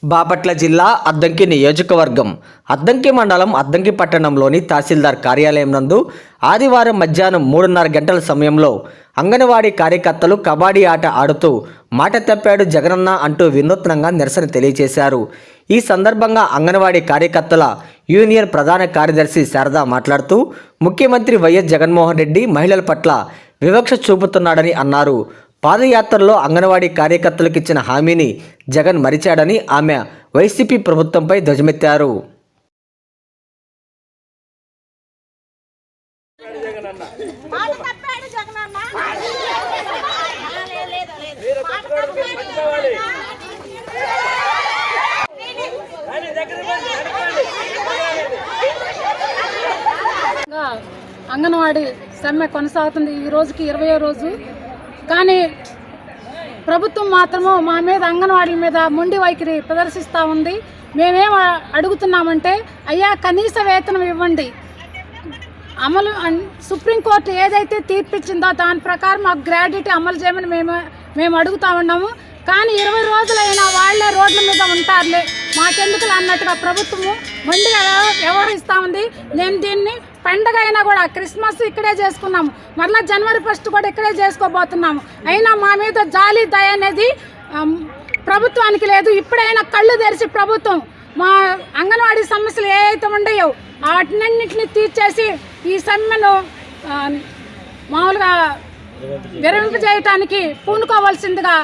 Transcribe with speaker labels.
Speaker 1: బాపట్ల జిల్లా అద్దంకి నియోజకవర్గం అద్దంకి మండలం అద్దంకి పట్టణంలోని తహసీల్దార్ కార్యాలయం నందు ఆదివారం మధ్యాహ్నం 3:30 గంటల సమయంలో అంగన్వాడీ కార్యకర్తలు కబడ్డీ ఆట ఆడుతూ మాట తప్పాడు జగనన్న అంటూ వినూత్నంగా నిరసన తెలియజేశారు. ఈ సందర్భంగా అంగన్వాడీ కార్యకర్తల యూనియన్ ప్రధాన కార్యదర్శి శారద మాట్లాడుతూ ముఖ్యమంత్రి వైఎస్ జగన్మోహన్ రెడ్డి మహిళల పట్ల వివక్ష చూపుతున్నాడని అన్నారు. పాదయాత్రలో అంగన్వాడీ కార్యకర్తలకు ఇచ్చిన హామీని జగన్ మరిచాడని ఆమె వైసీపీ ప్రభుత్వంపై ధ్వజమెత్తారు.
Speaker 2: అంగన్వాడీ సమ్మె కొనసాగుతుంది. ఈ రోజుకి 20వ రోజు. కానీ ప్రభుత్వం మాత్రము మా మీద అంగన్వాడీల మీద మొండి వైఖరి ప్రదర్శిస్తూ ఉంది. మేమేం అడుగుతున్నామంటే, అయ్యా కనీస వేతనం ఇవ్వండి. అమలు సుప్రీంకోర్టు ఏదైతే తీర్పిచ్చిందో దాని ప్రకారం మాకు గ్రాడ్యుటీ అమలు చేయమని మేము అడుగుతా ఉన్నాము. కానీ 20 రోజులైనా వాళ్లే రోడ్ల మీద ఉంటారులే, మాకెందుకులే అన్నట్టుగా ప్రభుత్వము మొండిగా వ్యవహరిస్తూ ఉంది. నేను దీన్ని పండగ అయినా కూడా క్రిస్మస్ ఇక్కడే చేసుకున్నాము, మరలా జనవరి 1 కూడా ఇక్కడే చేసుకోబోతున్నాము. అయినా మా మీద జాలి దయ అనేది ప్రభుత్వానికి లేదు. ఇప్పుడైనా కళ్ళు తెరిచి ప్రభుత్వం మా అంగన్వాడీ సమస్యలు ఏవైతే ఉన్నాయో వాటినన్నింటినీ తీర్చేసి ఈ సమ్మెను మామూలుగా విరమింపజేయటానికి పూనుకోవాల్సిందిగా